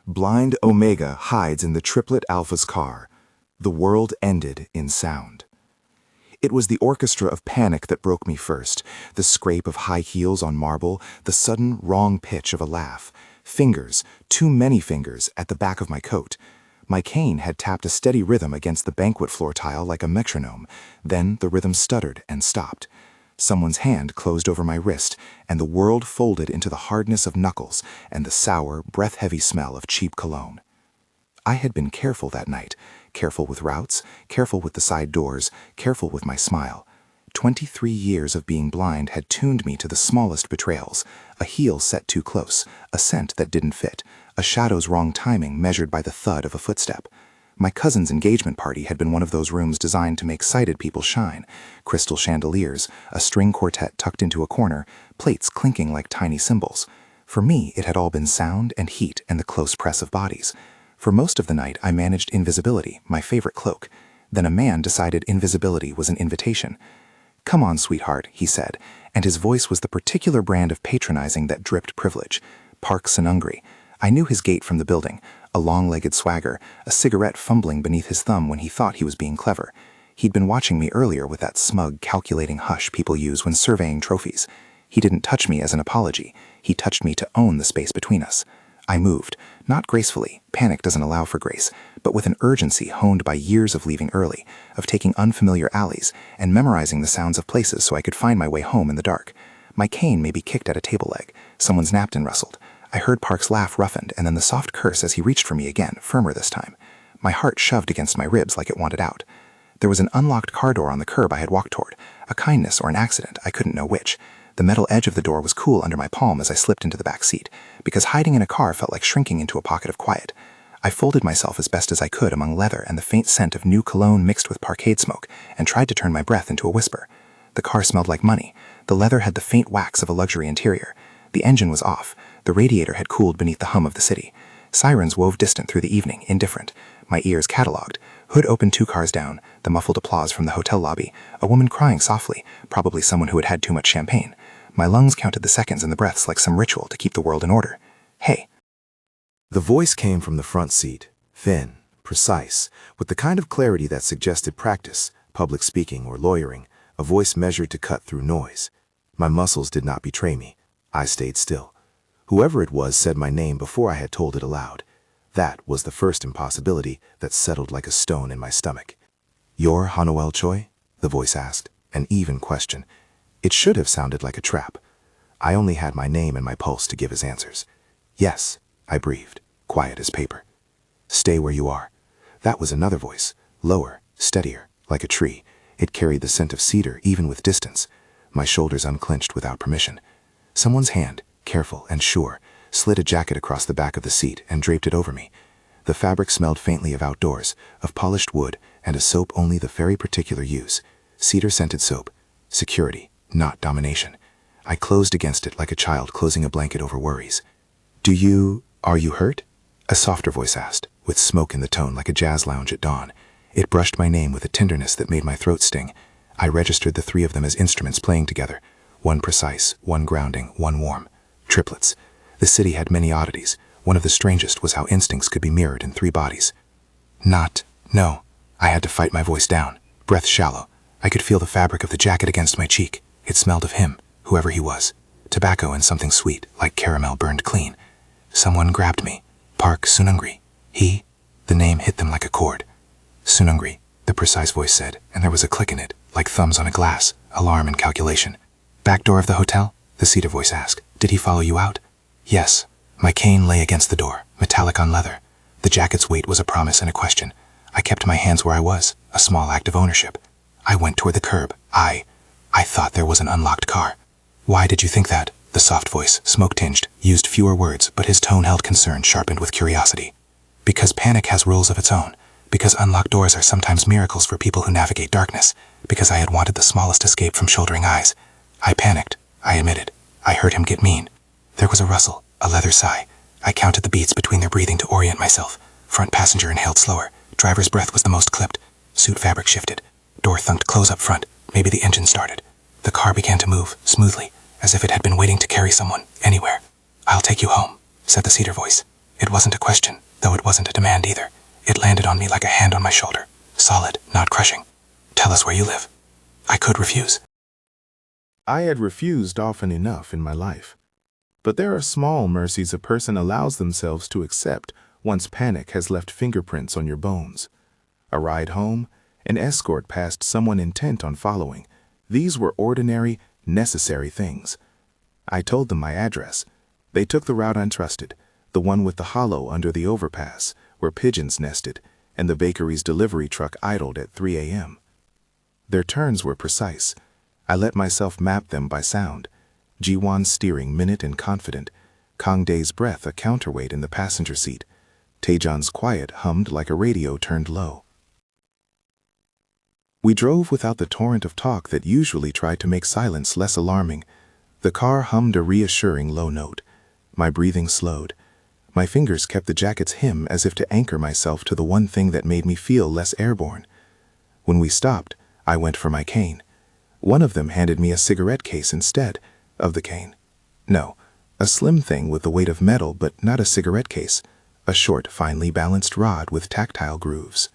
Blind Omega hides in the Triplet Alpha's car. The world ended in sound. It was the orchestra of panic that broke me first, the scrape of high heels on marble, the sudden wrong pitch of a laugh. Fingers, too many fingers, at the back of my coat. My cane had tapped a steady rhythm against the banquet floor tile like a metronome. Then the rhythm stuttered and stopped. Someone's hand closed over my wrist, and the world folded into the hardness of knuckles and the sour, breath-heavy smell of cheap cologne. I had been careful that night, careful with routes, careful with the side doors, careful with my smile. 23 years of being blind had tuned me to the smallest betrayals, a heel set too close, a scent that didn't fit, a shadow's wrong timing measured by the thud of a footstep. My cousin's engagement party had been one of those rooms designed to make sighted people shine. Crystal chandeliers, a string quartet tucked into a corner, plates clinking like tiny cymbals. For me, it had all been sound and heat and the close press of bodies. For most of the night, I managed invisibility, my favorite cloak. Then a man decided invisibility was an invitation. "Come on, sweetheart," he said, and his voice was the particular brand of patronizing that dripped privilege. Park Sunungri. I knew his gait from the building, a long-legged swagger, a cigarette fumbling beneath his thumb when he thought he was being clever. He'd been watching me earlier with that smug, calculating hush people use when surveying trophies. He didn't touch me as an apology. He touched me to own the space between us. I moved, not gracefully, panic doesn't allow for grace, but with an urgency honed by years of leaving early, of taking unfamiliar alleys, and memorizing the sounds of places so I could find my way home in the dark. My cane maybe kicked at a table leg. Someone's napkin rustled. I heard Park's laugh roughened, and then the soft curse as he reached for me again, firmer this time. My heart shoved against my ribs like it wanted out. There was an unlocked car door on the curb I had walked toward, a kindness or an accident, I couldn't know which. The metal edge of the door was cool under my palm as I slipped into the back seat, because hiding in a car felt like shrinking into a pocket of quiet. I folded myself as best as I could among leather and the faint scent of new cologne mixed with parkade smoke, and tried to turn my breath into a whisper. The car smelled like money. The leather had the faint wax of a luxury interior. The engine was off. The radiator had cooled beneath the hum of the city. Sirens wove distant through the evening, indifferent. My ears catalogued. Hood opened 2 cars down, the muffled applause from the hotel lobby, a woman crying softly, probably someone who had had too much champagne. My lungs counted the seconds and the breaths like some ritual to keep the world in order. "Hey." The voice came from the front seat, thin, precise, with the kind of clarity that suggested practice, public speaking or lawyering, a voice measured to cut through noise. My muscles did not betray me. I stayed still. Whoever it was said my name before I had told it aloud. That was the first impossibility that settled like a stone in my stomach. "You're Hanuel Choy?" the voice asked, an even question. It should have sounded like a trap. I only had my name and my pulse to give as answers. "Yes," I breathed, quiet as paper. "Stay where you are." That was another voice, lower, steadier, like a tree. It carried the scent of cedar even with distance. My shoulders unclenched without permission. Someone's hand, careful and sure, slid a jacket across the back of the seat and draped it over me. The fabric smelled faintly of outdoors, of polished wood, and a soap only the very particular use. Cedar-scented soap. Security, not domination. I closed against it like a child closing a blanket over worries. Are you hurt?" A softer voice asked, with smoke in the tone like a jazz lounge at dawn. It brushed my name with a tenderness that made my throat sting. I registered the 3 of them as instruments playing together. One precise, one grounding, one warm. Triplets. The city had many oddities. One of the strangest was how instincts could be mirrored in 3 bodies. No. I had to fight my voice down, breath shallow. I could feel the fabric of the jacket against my cheek. It smelled of him, whoever he was. Tobacco and something sweet, like caramel burned clean. Someone grabbed me. Park Sunungri. He? The name hit them like a chord. "Sunungri," the precise voice said, and there was a click in it, like thumbs on a glass, alarm and calculation. "Back door of the hotel?" the cedar voice asked. "Did he follow you out?" "Yes." My cane lay against the door, metallic on leather. The jacket's weight was a promise and a question. I kept my hands where I was, a small act of ownership. I went toward the curb. I thought there was an unlocked car. "Why did you think that?" The soft voice, smoke-tinged, used fewer words, but his tone held concern sharpened with curiosity. "Because panic has rules of its own. Because unlocked doors are sometimes miracles for people who navigate darkness. Because I had wanted the smallest escape from shouldering eyes. I panicked, I admitted. I heard him get mean." There was a rustle, a leather sigh. I counted the beats between their breathing to orient myself. Front passenger inhaled slower. Driver's breath was the most clipped. Suit fabric shifted. Door thunked close up front. Maybe the engine started. The car began to move, smoothly, as if it had been waiting to carry someone, anywhere. "I'll take you home," said the cedar voice. It wasn't a question, though it wasn't a demand either. It landed on me like a hand on my shoulder. Solid, not crushing. Tell us where you live. I could refuse. I had refused often enough in my life. But there are small mercies a person allows themselves to accept once panic has left fingerprints on your bones. A ride home, an escort past someone intent on following. These were ordinary, necessary things. I told them my address. They took the route untrusted, the one with the hollow under the overpass, where pigeons nested, and the bakery's delivery truck idled at 3 a.m. Their turns were precise. I let myself map them by sound. Jiwon steering minute and confident, Kangdae's breath a counterweight in the passenger seat. Taejon's quiet hummed like a radio turned low. We drove without the torrent of talk that usually tried to make silence less alarming. The car hummed a reassuring low note. My breathing slowed. My fingers kept the jacket's hem as if to anchor myself to the one thing that made me feel less airborne. When we stopped, I went for my cane. One of them handed me a cigarette case instead of the cane. No, a slim thing with the weight of metal, but not a cigarette case. A short, finely balanced rod with tactile grooves.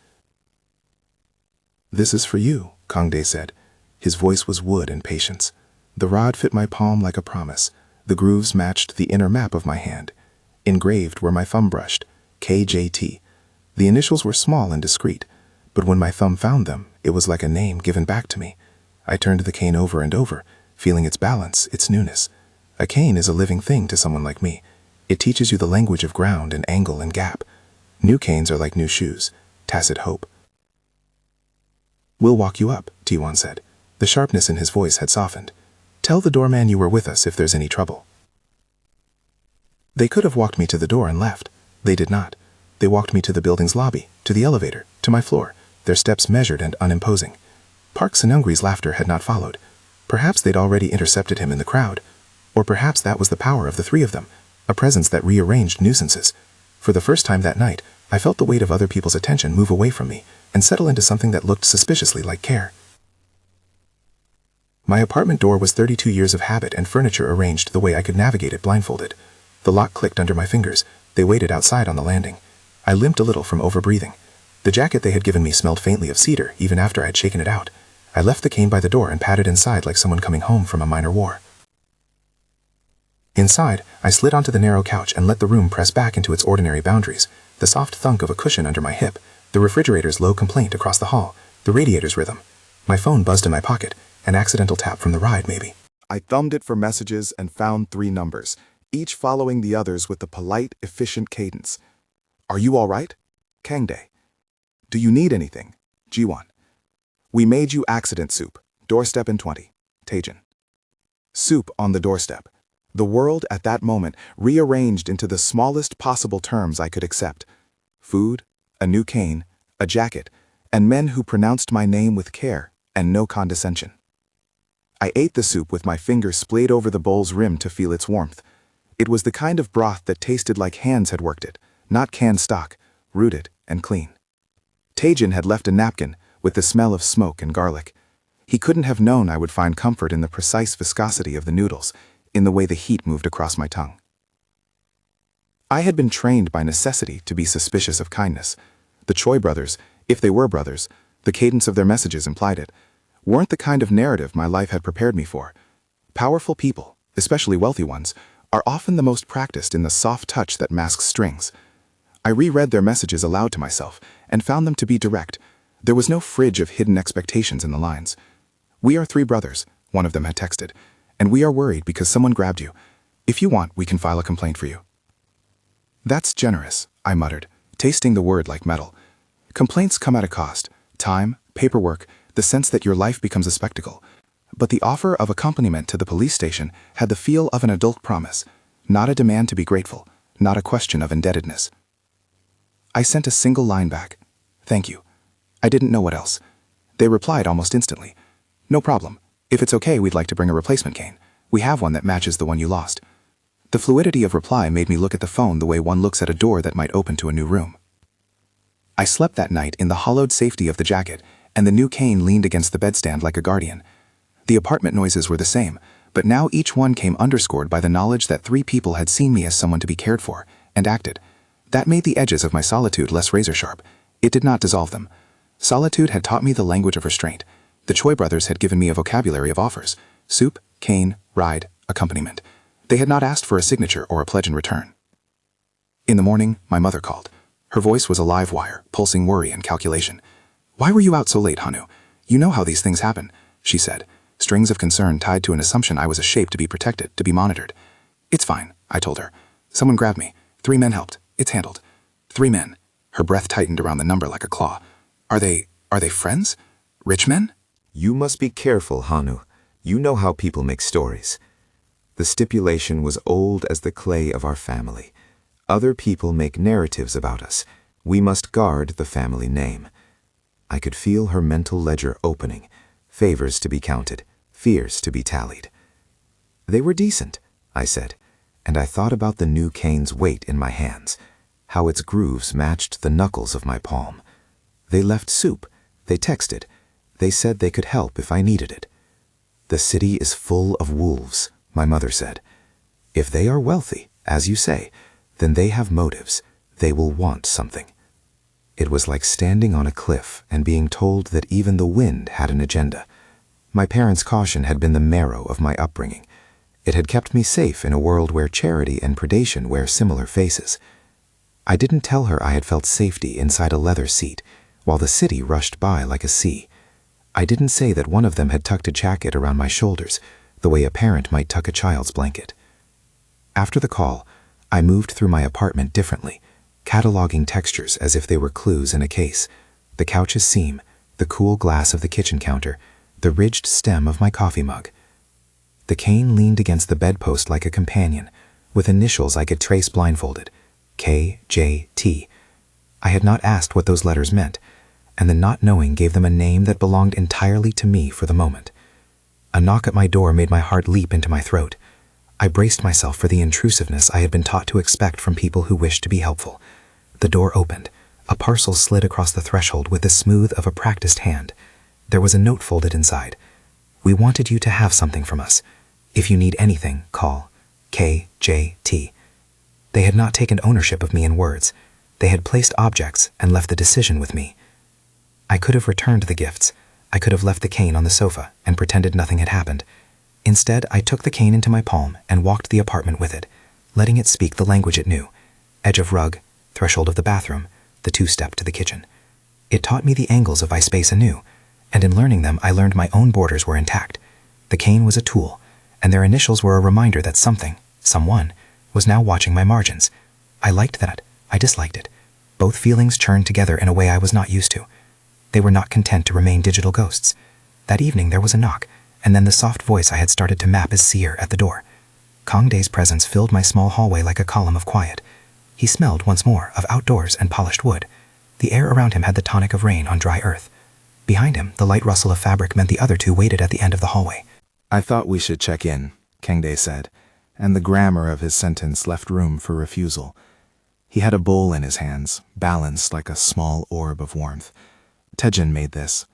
"This is for you," Kangdae said. His voice was wood and patience. The rod fit my palm like a promise. The grooves matched the inner map of my hand. Engraved where my thumb brushed, KJT. The initials were small and discreet, but when my thumb found them, it was like a name given back to me. I turned the cane over and over, feeling its balance, its newness. A cane is a living thing to someone like me. It teaches you the language of ground and angle and gap. New canes are like new shoes, tacit hope. "We'll walk you up," Jiwon said. The sharpness in his voice had softened. "Tell the doorman you were with us if there's any trouble." They could have walked me to the door and left. They did not. They walked me to the building's lobby, to the elevator, to my floor, their steps measured and unimposing. Park Seung-ri's laughter had not followed. Perhaps they'd already intercepted him in the crowd. Or perhaps that was the power of the three of them, a presence that rearranged nuisances. For the first time that night, I felt the weight of other people's attention move away from me and settle into something that looked suspiciously like care. My apartment door was 32 years of habit and furniture arranged the way I could navigate it blindfolded. The lock clicked under my fingers. They waited outside on the landing. I limped a little from overbreathing. The jacket they had given me smelled faintly of cedar even after I had shaken it out. I left the cane by the door and padded inside like someone coming home from a minor war. Inside, I slid onto the narrow couch and let the room press back into its ordinary boundaries. The soft thunk of a cushion under my hip, the refrigerator's low complaint across the hall, the radiator's rhythm. My phone buzzed in my pocket, an accidental tap from the ride maybe. I thumbed it for messages and found 3 numbers, each following the others with a polite, efficient cadence. "Are you all right?" Kangdae. "Do you need anything?" Jiwon. "We made you accident soup. Doorstep in 20. Taejon." Soup on the doorstep. The world at that moment rearranged into the smallest possible terms I could accept. Food, a new cane, a jacket, and men who pronounced my name with care and no condescension. I ate the soup with my fingers splayed over the bowl's rim to feel its warmth. It was the kind of broth that tasted like hands had worked it, not canned stock, rooted and clean. Taejon had left a napkin with the smell of smoke and garlic. He couldn't have known I would find comfort in the precise viscosity of the noodles, in the way the heat moved across my tongue. I had been trained by necessity to be suspicious of kindness. The Choy brothers, if they were brothers, the cadence of their messages implied it, weren't the kind of narrative my life had prepared me for. Powerful people, especially wealthy ones, are often the most practiced in the soft touch that masks strings. I reread their messages aloud to myself and found them to be direct. There was no fridge of hidden expectations in the lines. "We are 3 brothers," one of them had texted, "and we are worried because someone grabbed you. If you want, we can file a complaint for you." "That's generous," I muttered, tasting the word like metal. Complaints come at a cost: time, paperwork, the sense that your life becomes a spectacle. But the offer of accompaniment to the police station had the feel of an adult promise, not a demand to be grateful, not a question of indebtedness. I sent a single line back: "Thank you." I didn't know what else. They replied almost instantly: "No problem. If it's okay, we'd like to bring a replacement cane. We have one that matches the one you lost." The fluidity of reply made me look at the phone the way one looks at a door that might open to a new room. I slept that night in the hollowed safety of the jacket, and the new cane leaned against the bedstand like a guardian. The apartment noises were the same, but now each one came underscored by the knowledge that 3 people had seen me as someone to be cared for, and acted. That made the edges of my solitude less razor-sharp. It did not dissolve them. Solitude had taught me the language of restraint. The Choy brothers had given me a vocabulary of offers: soup, cane, ride, accompaniment. They had not asked for a signature or a pledge in return. In the morning, my mother called. Her voice was a live wire, pulsing worry and calculation. "Why were you out so late, Hanu? You know how these things happen," she said, strings of concern tied to an assumption I was a shape to be protected, to be monitored. "It's fine," I told her. "Someone grabbed me. 3 men helped. It's handled." 3 men. Her breath tightened around the number like a claw. Are they friends? Rich men?" You must be careful, Hanu. You know how people make stories. The stipulation was old as the clay of our family. Other people make narratives about us. We must guard the family name. I could feel her mental ledger opening, favors to be counted, fears to be tallied. They were decent, I said, and I thought about the new cane's weight in my hands, how its grooves matched the knuckles of my palm. They left soup, they texted, they said they could help if I needed it. The city is full of wolves, my mother said. If they are wealthy, as you say, then they have motives. They will want something. It was like standing on a cliff and being told that even the wind had an agenda. My parents' caution had been the marrow of my upbringing. It had kept me safe in a world where charity and predation wear similar faces. I didn't tell her I had felt safety inside a leather seat, while the city rushed by like a sea. I didn't say that one of them had tucked a jacket around my shoulders, the way a parent might tuck a child's blanket. After the call, I moved through my apartment differently, cataloging textures as if they were clues in a case. The couch's seam, the cool glass of the kitchen counter, the ridged stem of my coffee mug. The cane leaned against the bedpost like a companion, with initials I could trace blindfolded: K.J.T. I had not asked what those letters meant, and the not knowing gave them a name that belonged entirely to me for the moment. A knock at my door made my heart leap into my throat. I braced myself for the intrusiveness I had been taught to expect from people who wished to be helpful. The door opened. A parcel slid across the threshold with the smooth of a practiced hand. There was a note folded inside. "We wanted you to have something from us. If you need anything, call K.J.T. They had not taken ownership of me in words. They had placed objects and left the decision with me. I could have returned the gifts. I could have left the cane on the sofa and pretended nothing had happened. Instead, I took the cane into my palm and walked the apartment with it, letting it speak the language it knew: edge of rug, threshold of the bathroom, the 2-step to the kitchen. It taught me the angles of my space anew, and in learning them, I learned my own borders were intact. The cane was a tool, and their initials were a reminder that something, someone, was now watching my margins. I liked that. I disliked it. Both feelings churned together in a way I was not used to. They were not content to remain digital ghosts. That evening there was a knock, and then the soft voice I had started to map as seer at the door. Kong Dae's presence filled my small hallway like a column of quiet. He smelled once more of outdoors and polished wood. The air around him had the tonic of rain on dry earth. Behind him, the light rustle of fabric meant the other two waited at the end of the hallway. "I thought we should check in," Kang Dae said, and the grammar of his sentence left room for refusal. He had a bowl in his hands, balanced like a small orb of warmth. Taejin made this.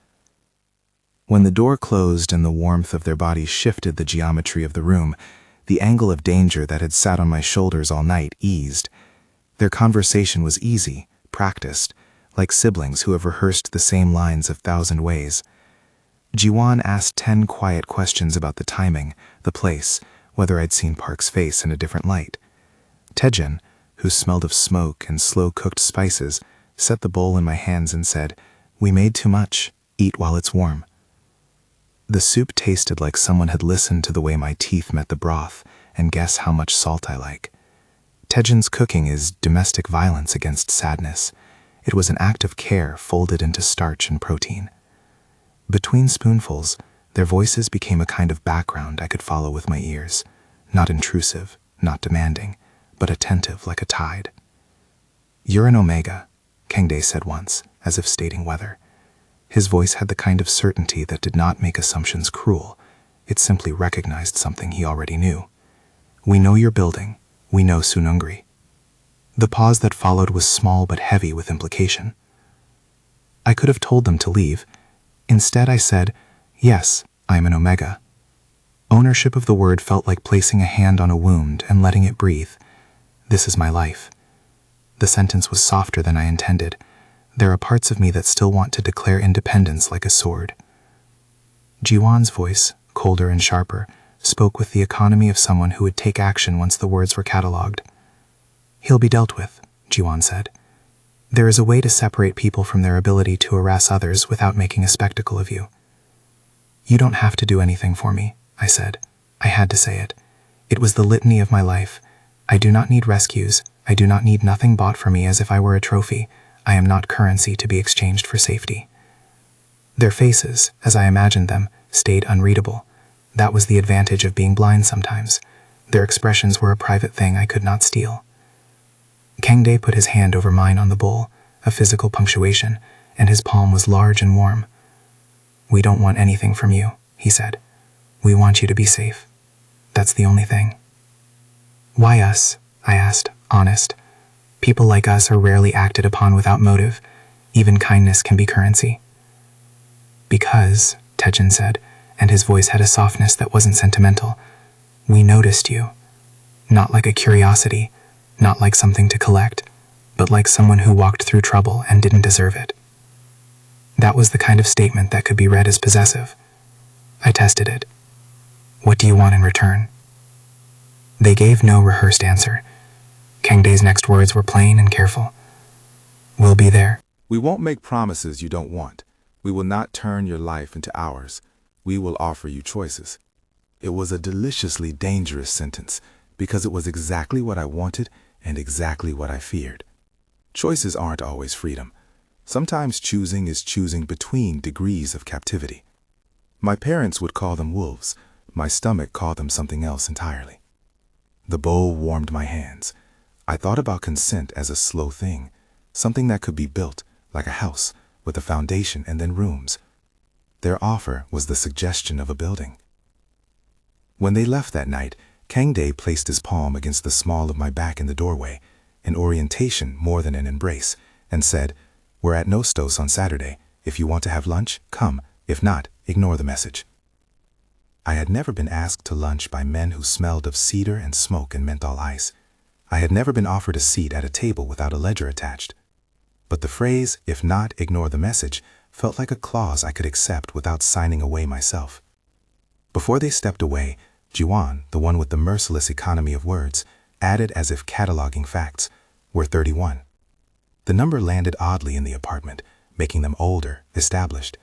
When the door closed and the warmth of their bodies shifted the geometry of the room, the angle of danger that had sat on my shoulders all night eased. Their conversation was easy, practiced, like siblings who have rehearsed the same lines 1,000 ways. Jiwon asked 10 quiet questions about the timing, the place, whether I'd seen Park's face in a different light. Taejin, who smelled of smoke and slow-cooked spices, set the bowl in my hands and said, "We made too much. Eat while it's warm." The soup tasted like someone had listened to the way my teeth met the broth and guess how much salt I like. Taejin's cooking is domestic violence against sadness. It was an act of care folded into starch and protein. Between spoonfuls, their voices became a kind of background I could follow with my ears, not intrusive, not demanding, but attentive like a tide. "You're an Omega," Kang Dae said once, as if stating weather. His voice had the kind of certainty that did not make assumptions cruel. It simply recognized something he already knew. "We know your building. We know Sunungri." The pause that followed was small but heavy with implication. I could have told them to leave. Instead, I said, "Yes, I am an Omega." Ownership of the word felt like placing a hand on a wound and letting it breathe. This is my life. The sentence was softer than I intended. There are parts of me that still want to declare independence like a sword. Jiwan's voice, colder and sharper, spoke with the economy of someone who would take action once the words were catalogued. "He'll be dealt with," Jiwan said. "There is a way to separate people from their ability to harass others without making a spectacle of you." "You don't have to do anything for me," I said. I had to say it. It was the litany of my life. I do not need rescues. I do not need nothing bought for me as if I were a trophy. I am not currency to be exchanged for safety. Their faces, as I imagined them, stayed unreadable. That was the advantage of being blind sometimes. Their expressions were a private thing I could not steal. Kangdae put his hand over mine on the bowl, a physical punctuation, and his palm was large and warm. "We don't want anything from you," he said. "We want you to be safe. That's the only thing." "Why us?" I asked, honest. "People like us are rarely acted upon without motive. Even kindness can be currency." "Because," Tejin said, and his voice had a softness that wasn't sentimental, "we noticed you. Not like a curiosity, not like something to collect, but like someone who walked through trouble and didn't deserve it." That was the kind of statement that could be read as possessive. I tested it. "What do you want in return?" They gave no rehearsed answer. Kangdae's next words were plain and careful. "We'll be there." We won't make promises you don't want. We will not turn your life into ours. We will offer you choices. It was a deliciously dangerous sentence because it was exactly what I wanted and exactly what I feared. Choices aren't always freedom. Sometimes choosing is choosing between degrees of captivity. My parents would call them wolves. My stomach called them something else entirely. The bowl warmed my hands. I thought about consent as a slow thing, something that could be built, like a house, with a foundation and then rooms. Their offer was the suggestion of a building. When they left that night, Kangdae placed his palm against the small of my back in the doorway, an orientation more than an embrace, and said, "We're at Nostos on Saturday. If you want to have lunch, come. If not, ignore the message." I had never been asked to lunch by men who smelled of cedar and smoke and menthol ice. I had never been offered a seat at a table without a ledger attached. But the phrase, "if not, ignore the message," felt like a clause I could accept without signing away myself. Before they stepped away, Jiwan, the one with the merciless economy of words, added as if cataloging facts, "We're 31. The number landed oddly in the apartment, making them older, established.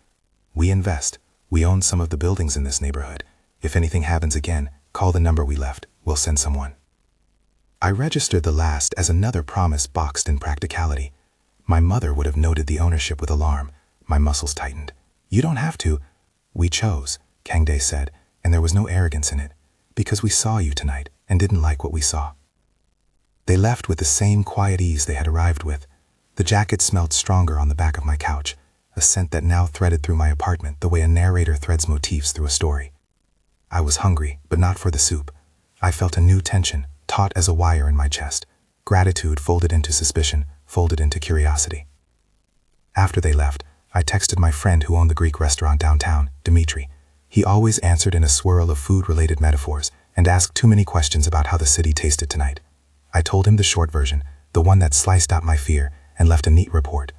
"We invest. We own some of the buildings in this neighborhood. If anything happens again, call the number we left. We'll send someone." I registered the last as another promise boxed in practicality. My mother would have noted the ownership with alarm. My muscles tightened. "You don't have to." "We chose," Kangdae said, and there was no arrogance in it, "because we saw you tonight and didn't like what we saw." They left with the same quiet ease they had arrived with. The jacket smelled stronger on the back of my couch, a scent that now threaded through my apartment the way a narrator threads motifs through a story. I was hungry, but not for the soup. I felt a new tension, taut as a wire in my chest. Gratitude folded into suspicion, folded into curiosity. After they left, I texted my friend who owned the Greek restaurant downtown, Dimitri. He always answered in a swirl of food-related metaphors and asked too many questions about how the city tasted tonight. I told him the short version, the one that sliced out my fear, and left a neat report.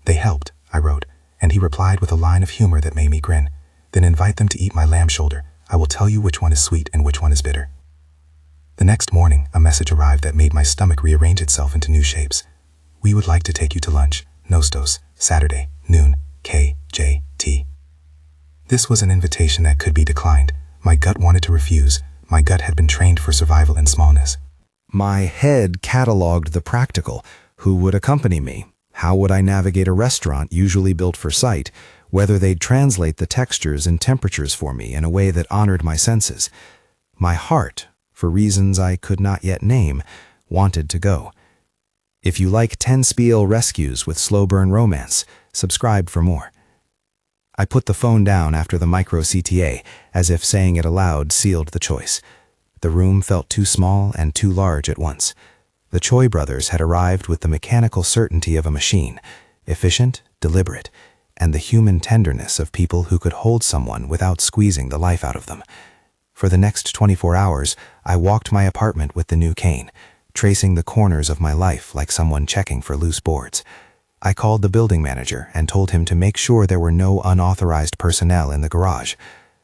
"They helped," I wrote, and he replied with a line of humor that made me grin. "Then invite them to eat my lamb shoulder. I will tell you which one is sweet and which one is bitter." The next morning, a message arrived that made my stomach rearrange itself into new shapes. "We would like to take you to lunch, Nostos, Saturday, noon, KJT." This was an invitation that could be declined. My gut wanted to refuse. My gut had been trained for survival in smallness. My head cataloged the practical. Who would accompany me? How would I navigate a restaurant usually built for sight? Whether they'd translate the textures and temperatures for me in a way that honored my senses. My heart, for reasons I could not yet name, wanted to go. If you like 10-spiel rescues with slow-burn romance, subscribe for more. I put the phone down after the micro CTA, as if saying it aloud sealed the choice. The room felt too small and too large at once. The Choy brothers had arrived with the mechanical certainty of a machine, efficient, deliberate, and the human tenderness of people who could hold someone without squeezing the life out of them. For the next 24 hours, I walked my apartment with the new cane, tracing the corners of my life like someone checking for loose boards. I called the building manager and told him to make sure there were no unauthorized personnel in the garage.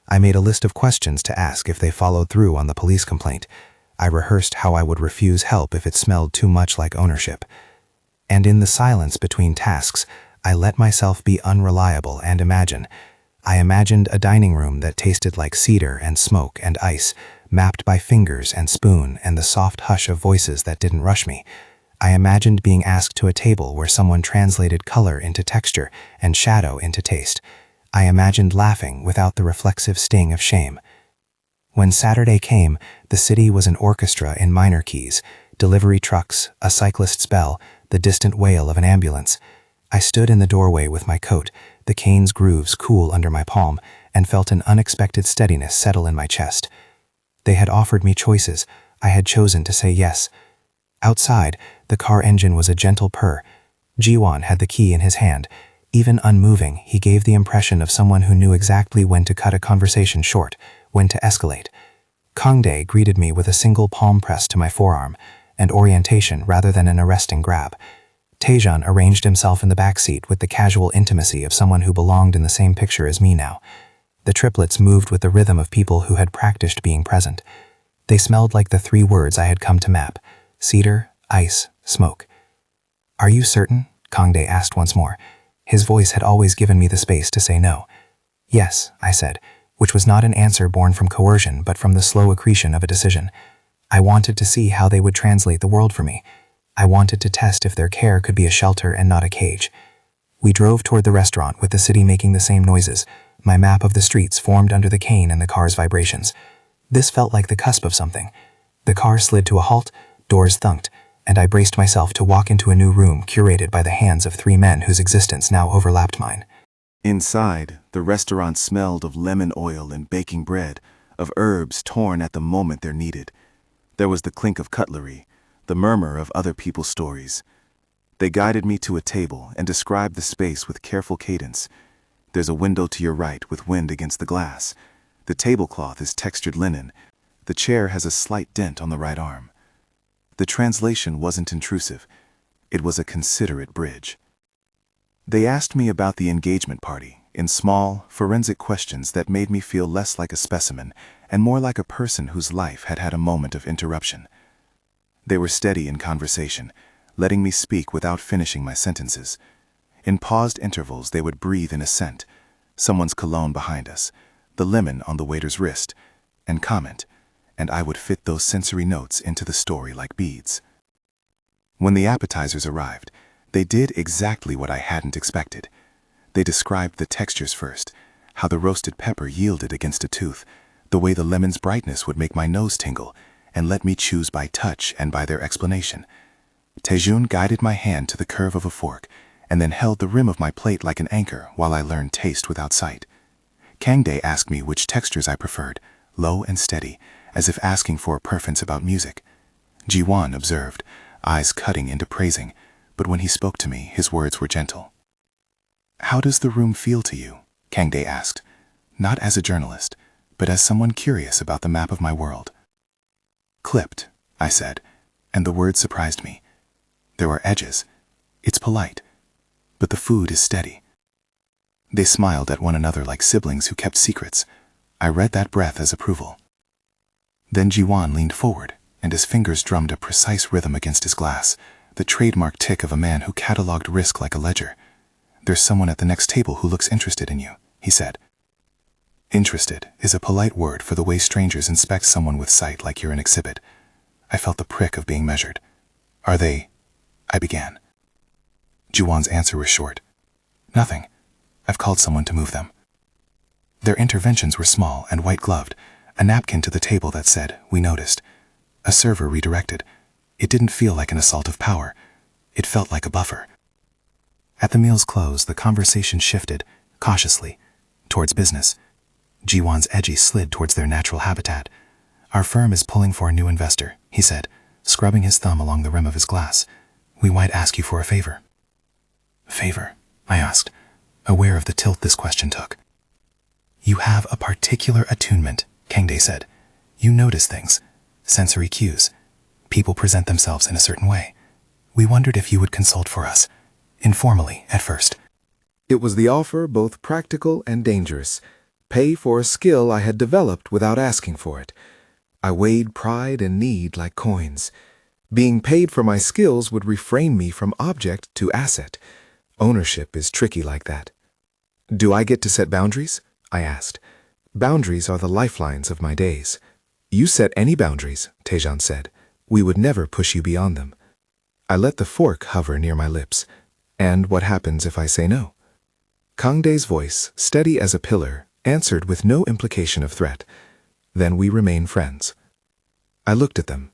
I made a list of questions to ask if they followed through on the police complaint. I rehearsed how I would refuse help if it smelled too much like ownership. And in the silence between tasks, I let myself be unreliable and imagine. I imagined a dining room that tasted like cedar and smoke and ice, mapped by fingers and spoon and the soft hush of voices that didn't rush me. I imagined being asked to a table where someone translated color into texture and shadow into taste. I imagined laughing without the reflexive sting of shame. When Saturday came, the city was an orchestra in minor keys, delivery trucks, a cyclist's bell, the distant wail of an ambulance. I stood in the doorway with my coat, the cane's grooves cool under my palm, and felt an unexpected steadiness settle in my chest. They had offered me choices. I had chosen to say yes. Outside, the car engine was a gentle purr. Jiwon had the key in his hand. Even unmoving, he gave the impression of someone who knew exactly when to cut a conversation short, when to escalate. Kangdae greeted me with a single palm press to my forearm, and orientation rather than an arresting grab. Taejeon arranged himself in the back seat with the casual intimacy of someone who belonged in the same picture as me now. The triplets moved with the rhythm of people who had practiced being present. They smelled like the 3 words I had come to map: cedar, ice, smoke. "Are you certain?" Kangdae asked once more. His voice had always given me the space to say no. "Yes," I said, which was not an answer born from coercion but from the slow accretion of a decision. I wanted to see how they would translate the world for me. I wanted to test if their care could be a shelter and not a cage. We drove toward the restaurant with the city making the same noises. My map of the streets formed under the cane and the car's vibrations. This felt like the cusp of something. The car slid to a halt, doors thunked, and I braced myself to walk into a new room curated by the hands of 3 men whose existence now overlapped mine. Inside, the restaurant smelled of lemon oil and baking bread, of herbs torn at the moment they're needed. There was the clink of cutlery, the murmur of other people's stories. They guided me to a table and described the space with careful cadence. There's a window to your right with wind against the glass. The tablecloth is textured linen. The chair has a slight dent on the right arm. The translation wasn't intrusive. It was a considerate bridge. They asked me about the engagement party in small, forensic questions that made me feel less like a specimen and more like a person whose life had had a moment of interruption. They were steady in conversation, letting me speak without finishing my sentences. In paused intervals, they would breathe in a scent, someone's cologne behind us, the lemon on the waiter's wrist, and comment, and I would fit those sensory notes into the story like beads. When the appetizers arrived, they did exactly what I hadn't expected. They described the textures first, how the roasted pepper yielded against a tooth, the way the lemon's brightness would make my nose tingle, and let me choose by touch and by their explanation. Taejeon guided my hand to the curve of a fork, and then held the rim of my plate like an anchor while I learned taste without sight. Kangdae asked me which textures I preferred, low and steady, as if asking for a preference about music. Jiwon observed, eyes cutting into praising, but when he spoke to me, his words were gentle. "How does the room feel to you?" Kangdae asked, not as a journalist, but as someone curious about the map of my world. "Clipped," I said, and the word surprised me. There are edges. It's polite, but the food is steady. They smiled at one another like siblings who kept secrets. I read that breath as approval. Then Jiwon leaned forward, and his fingers drummed a precise rhythm against his glass, the trademark tick of a man who cataloged risk like a ledger. "There's someone at the next table who looks interested in you," he said. Interested is a polite word for the way strangers inspect someone with sight like you're an exhibit. I felt the prick of being measured. "Are they?" I began. Jiwon's answer was short. "Nothing. I've called someone to move them." Their interventions were small and white-gloved, a napkin to the table that said, "We noticed." A server redirected. It didn't feel like an assault of power. It felt like a buffer. At the meal's close, the conversation shifted, cautiously, towards business. Jiwon's edgy slid towards their natural habitat. "Our firm is pulling for a new investor," he said, scrubbing his thumb along the rim of his glass. "We might ask you for a favor." "Favor?" I asked, aware of the tilt this question took. "You have a particular attunement," Kangdae said. "You notice things, sensory cues. People present themselves in a certain way. We wondered if you would consult for us, informally at first. It was the offer both practical and dangerous. Pay for a skill I had developed without asking for it. I weighed pride and need like coins. Being paid for my skills would refrain me from object to asset. Ownership is tricky like that. Do I get to set boundaries? I asked. Boundaries are the lifelines of my days. You set any boundaries, Tejan said. We would never push you beyond them. I let the fork hover near my lips. And what happens if I say no? Kangde's voice, steady as a pillar, answered with no implication of threat. Then we remain friends. I looked at them,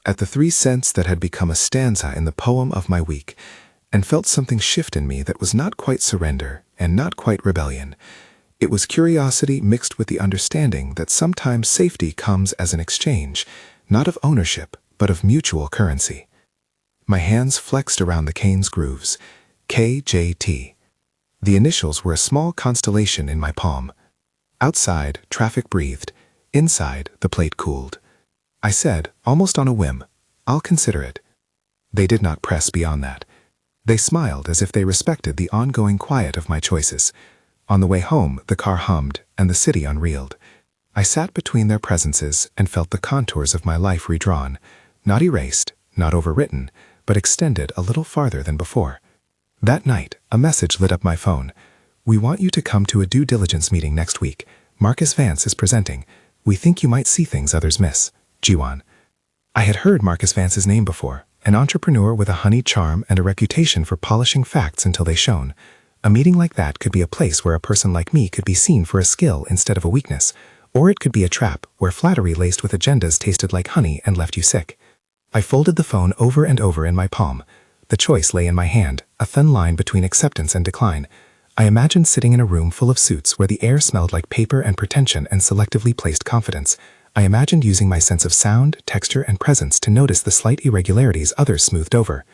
at the 3 cents that had become a stanza in the poem of my week, and felt something shift in me that was not quite surrender and not quite rebellion. It was curiosity mixed with the understanding that sometimes safety comes as an exchange, not of ownership, but of mutual currency. My hands flexed around the cane's grooves, KJT. The initials were a small constellation in my palm. Outside, traffic breathed. Inside, the plate cooled. I said, almost on a whim, I'll consider it. They did not press beyond that. They smiled as if they respected the ongoing quiet of my choices. On the way home, the car hummed and the city unreeled. I sat between their presences and felt the contours of my life redrawn, not erased, not overwritten, but extended a little farther than before. That night, a message lit up my phone. We want you to come to a due diligence meeting next week. Marcus Vance is presenting. We think you might see things others miss. Jiwon. I had heard Marcus Vance's name before, an entrepreneur with a honeyed charm and a reputation for polishing facts until they shone. A meeting like that could be a place where a person like me could be seen for a skill instead of a weakness, or it could be a trap where flattery laced with agendas tasted like honey and left you sick. I folded the phone over and over in my palm. The choice lay in my hand, a thin line between acceptance and decline. I imagined sitting in a room full of suits where the air smelled like paper and pretension and selectively placed confidence. I imagined using my sense of sound, texture, and presence to notice the slight irregularities others smoothed over.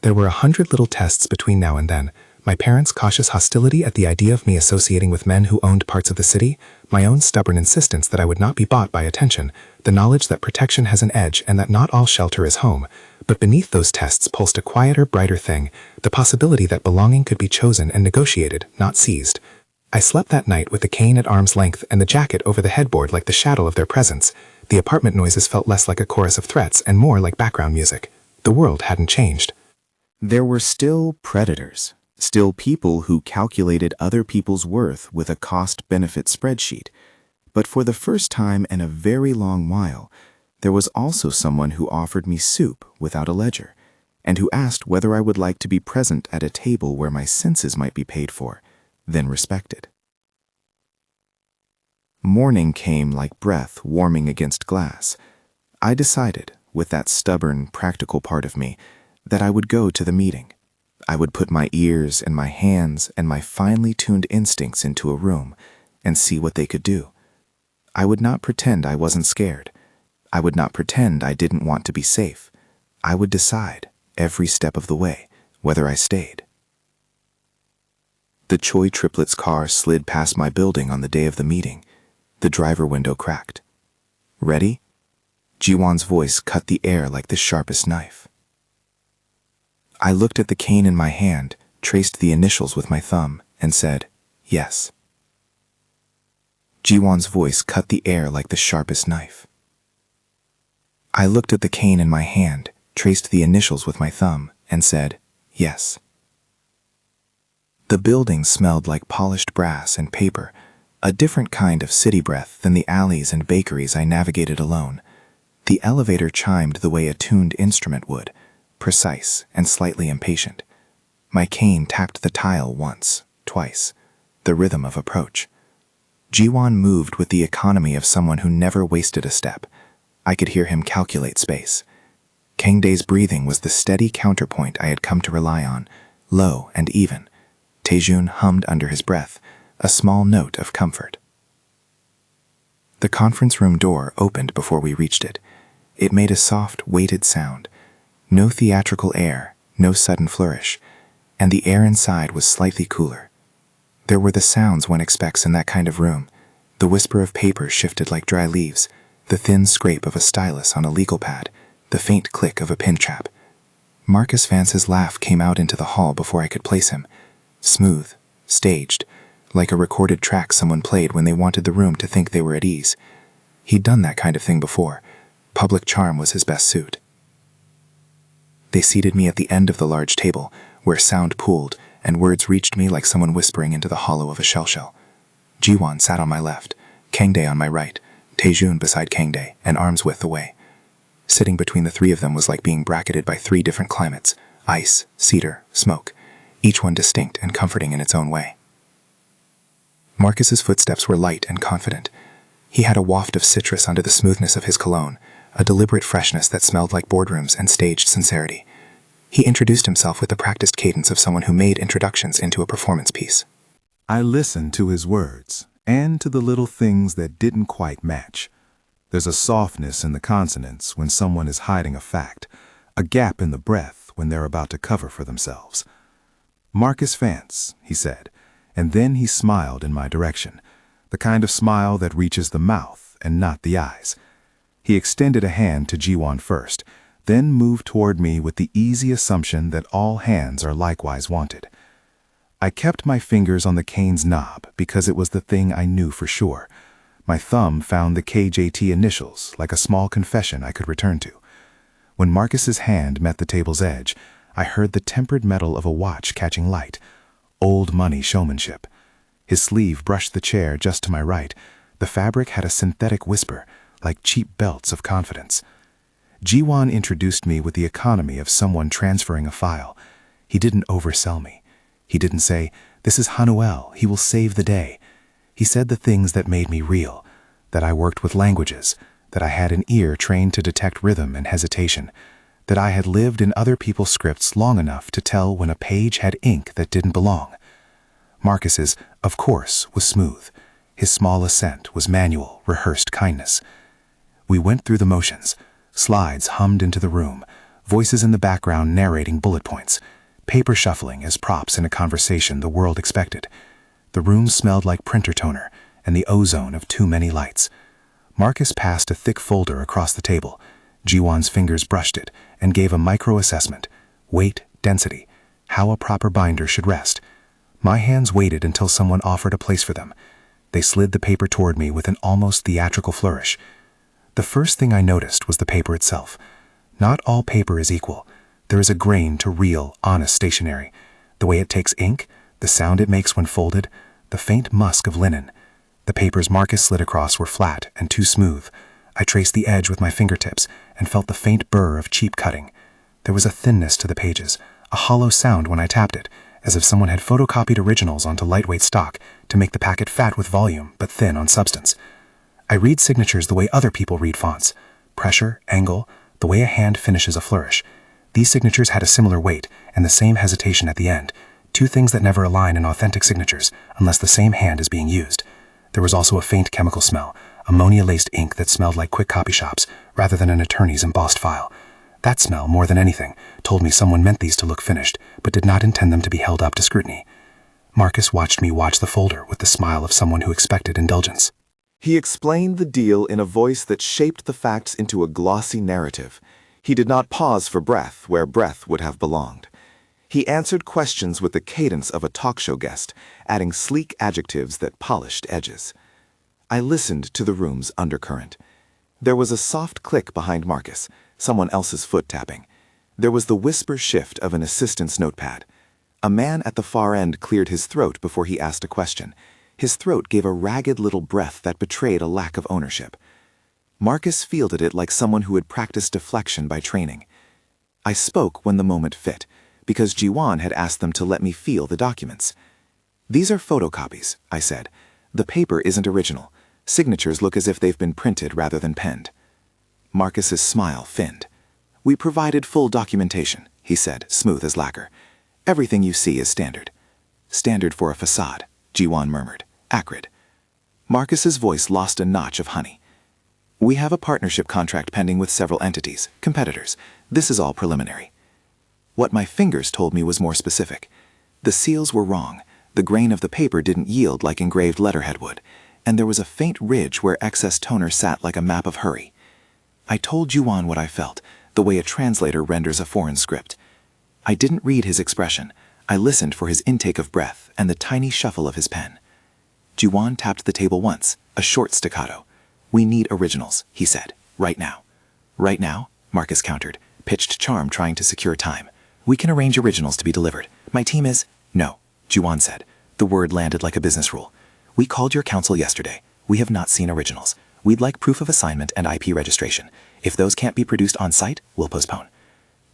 There were 100 little tests between now and then. My parents' cautious hostility at the idea of me associating with men who owned parts of the city, my own stubborn insistence that I would not be bought by attention, the knowledge that protection has an edge and that not all shelter is home. But beneath those tests pulsed a quieter, brighter thing, the possibility that belonging could be chosen and negotiated, not seized. I slept that night with the cane at arm's length and the jacket over the headboard like the shadow of their presence. The apartment noises felt less like a chorus of threats and more like background music. The world hadn't changed. There were still predators, still people who calculated other people's worth with a cost-benefit spreadsheet. But for the first time in a very long while, there was also someone who offered me soup without a ledger, and who asked whether I would like to be present at a table where my senses might be paid for, then respected. Morning came like breath warming against glass. I decided, with that stubborn, practical part of me, that I would go to the meeting. I would put my ears and my hands and my finely tuned instincts into a room and see what they could do. I would not pretend I wasn't scared. I would not pretend I didn't want to be safe. I would decide, every step of the way, whether I stayed. The Choy Triplet's car slid past my building on the day of the meeting. The driver window cracked. Ready? Jiwon's voice cut the air like the sharpest knife. I looked at the cane in my hand, traced the initials with my thumb, and said, yes. Jiwon's voice cut the air like the sharpest knife. I looked at the cane in my hand, traced the initials with my thumb, and said, yes. The building smelled like polished brass and paper, a different kind of city breath than the alleys and bakeries I navigated alone. The elevator chimed the way a tuned instrument would, precise and slightly impatient. My cane tapped the tile once, twice, the rhythm of approach. Jiwon moved with the economy of someone who never wasted a step. I could hear him calculate space. Kangdae's breathing was the steady counterpoint I had come to rely on, low and even. Taejun hummed under his breath, a small note of comfort. The conference room door opened before we reached it. It made a soft, weighted sound. No theatrical air, no sudden flourish, and the air inside was slightly cooler. There were the sounds one expects in that kind of room. The whisper of paper shifted like dry leaves, the thin scrape of a stylus on a legal pad, the faint click of a pin trap. Marcus Vance's laugh came out into the hall before I could place him. Smooth, staged, like a recorded track someone played when they wanted the room to think they were at ease. He'd done that kind of thing before. Public charm was his best suit. They seated me at the end of the large table, where sound pooled and words reached me like someone whispering into the hollow of a shell. Jiwon sat on my left, Kangdae on my right, Taejun beside Kangdae, an arm's width away. Sitting between the three of them was like being bracketed by three different climates: ice, cedar, smoke, each one distinct and comforting in its own way. Marcus's footsteps were light and confident. He had a waft of citrus under the smoothness of his cologne, a deliberate freshness that smelled like boardrooms and staged sincerity. He introduced himself with the practiced cadence of someone who made introductions into a performance piece. I listened to his words, and to the little things that didn't quite match. There's a softness in the consonants when someone is hiding a fact, a gap in the breath when they're about to cover for themselves. "Marcus Vance," he said, and then he smiled in my direction, the kind of smile that reaches the mouth and not the eyes. He extended a hand to Jiwon first, then moved toward me with the easy assumption that all hands are likewise wanted. I kept my fingers on the cane's knob because it was the thing I knew for sure. My thumb found the KJT initials like a small confession I could return to. When Marcus's hand met the table's edge, I heard the tempered metal of a watch catching light. Old money showmanship. His sleeve brushed the chair just to my right. The fabric had a synthetic whisper, like cheap belts of confidence. Jiwon introduced me with the economy of someone transferring a file. He didn't oversell me. He didn't say, "This is Hanuel, he will save the day." He said the things that made me real, that I worked with languages, that I had an ear trained to detect rhythm and hesitation, that I had lived in other people's scripts long enough to tell when a page had ink that didn't belong. Marcus's, of course, was smooth. His small assent was manual, rehearsed kindness. We went through the motions. Slides hummed into the room, voices in the background narrating bullet points, paper shuffling as props in a conversation the world expected. The room smelled like printer toner and the ozone of too many lights. Marcus passed a thick folder across the table. Jiwon's fingers brushed it and gave a micro-assessment: weight, density, how a proper binder should rest. My hands waited until someone offered a place for them. They slid the paper toward me with an almost theatrical flourish. The first thing I noticed was the paper itself. Not all paper is equal. There is a grain to real, honest stationery. The way it takes ink, the sound it makes when folded, the faint musk of linen. The papers Marcus slid across were flat and too smooth. I traced the edge with my fingertips and felt the faint burr of cheap cutting. There was a thinness to the pages, a hollow sound when I tapped it, as if someone had photocopied originals onto lightweight stock to make the packet fat with volume but thin on substance. I read signatures the way other people read fonts. Pressure, angle, the way a hand finishes a flourish. These signatures had a similar weight and the same hesitation at the end, two things that never align in authentic signatures unless the same hand is being used. There was also a faint chemical smell, ammonia-laced ink that smelled like quick copy shops rather than an attorney's embossed file. That smell, more than anything, told me someone meant these to look finished, but did not intend them to be held up to scrutiny. Marcus watched me watch the folder with the smile of someone who expected indulgence. He explained the deal in a voice that shaped the facts into a glossy narrative. He did not pause for breath where breath would have belonged. He answered questions with the cadence of a talk show guest, adding sleek adjectives that polished edges. I listened to the room's undercurrent. There was a soft click behind Marcus, someone else's foot tapping. There was the whisper shift of an assistant's notepad. A man at the far end cleared his throat before he asked a question. His throat gave a ragged little breath that betrayed a lack of ownership. Marcus fielded it like someone who had practiced deflection by training. I spoke when the moment fit, because Jiwon had asked them to let me feel the documents. "These are photocopies," I said. "The paper isn't original. Signatures look as if they've been printed rather than penned." Marcus's smile thinned. "We provided full documentation," he said, smooth as lacquer. "Everything you see is standard." "Standard for a facade," Jiwon murmured. "Acrid." Marcus's voice lost a notch of honey. "We have a partnership contract pending with several entities, competitors. This is all preliminary." What my fingers told me was more specific. The seals were wrong. The grain of the paper didn't yield like engraved letterhead would, and there was a faint ridge where excess toner sat like a map of hurry. I told Jiwon what I felt, the way a translator renders a foreign script. I didn't read his expression. I listened for his intake of breath and the tiny shuffle of his pen. Jiwan tapped the table once, a short staccato. "We need originals," he said. "Right now." "Right now?" Marcus countered, pitched charm trying to secure time. "We can arrange originals to be delivered. My team is—" "No," Jiwan said. The word landed like a business rule. "We called your council yesterday. We have not seen originals. We'd like proof of assignment and IP registration. If those can't be produced on site, we'll postpone."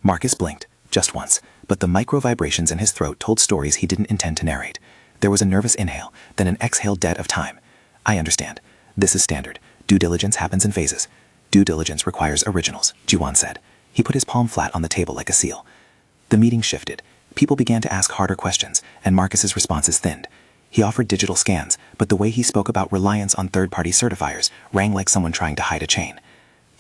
Marcus blinked, just once, but the micro-vibrations in his throat told stories he didn't intend to narrate. There was a nervous inhale, then an exhale dead of time. "I understand. This is standard. Due diligence happens in phases. Due diligence requires originals," Jiwan said. He put his palm flat on the table like a seal. The meeting shifted. People began to ask harder questions, and Marcus's responses thinned. He offered digital scans, but the way he spoke about reliance on third-party certifiers rang like someone trying to hide a chain.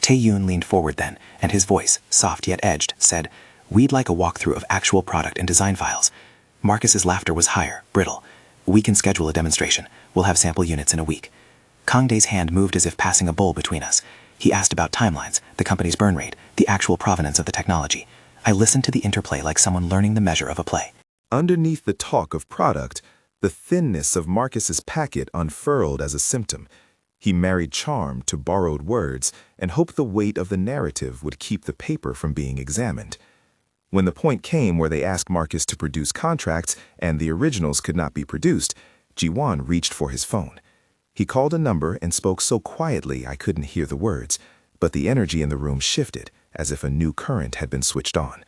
Tae-yoon leaned forward then, and his voice, soft yet edged, said, "We'd like a walkthrough of actual product and design files." Marcus's laughter was higher, brittle. "We can schedule a demonstration. We'll have sample units in a week." Kangdae's hand moved as if passing a bowl between us. He asked about timelines, the company's burn rate, the actual provenance of the technology. I listened to the interplay like someone learning the measure of a play. Underneath the talk of product, the thinness of Marcus's packet unfurled as a symptom. He married charm to borrowed words and hoped the weight of the narrative would keep the paper from being examined. When the point came where they asked Marcus to produce contracts and the originals could not be produced, Jiwan reached for his phone. He called a number and spoke so quietly I couldn't hear the words, but the energy in the room shifted as if a new current had been switched on.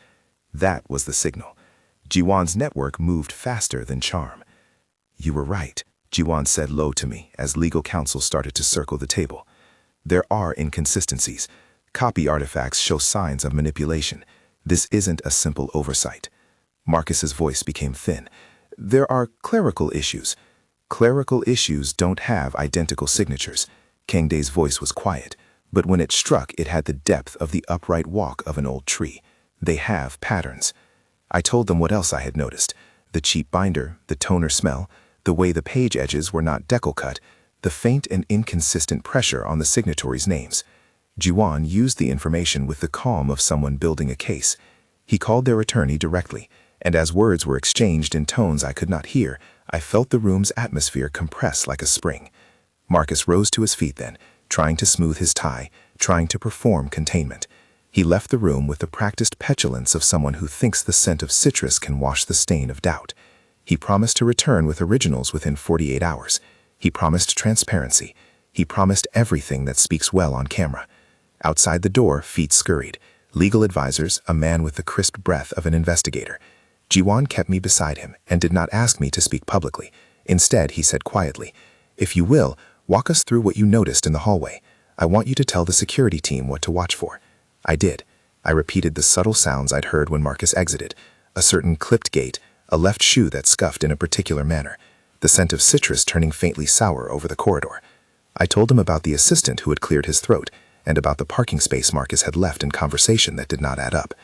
That was the signal. Jiwan's network moved faster than charm. "You were right," Jiwan said low to me as legal counsel started to circle the table. "There are inconsistencies. Copy artifacts show signs of manipulation. This isn't a simple oversight." Marcus's voice became thin. "There are clerical issues. Clerical issues don't have identical signatures." Kangdae's voice was quiet, but when it struck, it had the depth of the upright walk of an old tree. "They have patterns." I told them what else I had noticed. The cheap binder, the toner smell, the way the page edges were not decal-cut, the faint and inconsistent pressure on the signatories' names. Jiwan used the information with the calm of someone building a case. He called their attorney directly, and as words were exchanged in tones I could not hear, I felt the room's atmosphere compress like a spring. Marcus rose to his feet then, trying to smooth his tie, trying to perform containment. He left the room with the practiced petulance of someone who thinks the scent of citrus can wash the stain of doubt. He promised to return with originals within 48 hours. He promised transparency. He promised everything that speaks well on camera. Outside the door, feet scurried. Legal advisors, a man with the crisp breath of an investigator. Jiwan kept me beside him and did not ask me to speak publicly. Instead, he said quietly, "If you will, walk us through what you noticed in the hallway. I want you to tell the security team what to watch for." I did. I repeated the subtle sounds I'd heard when Marcus exited. A certain clipped gait, a left shoe that scuffed in a particular manner, the scent of citrus turning faintly sour over the corridor. I told him about the assistant who had cleared his throat, and about the parking space Marcus had left in conversation that did not add up.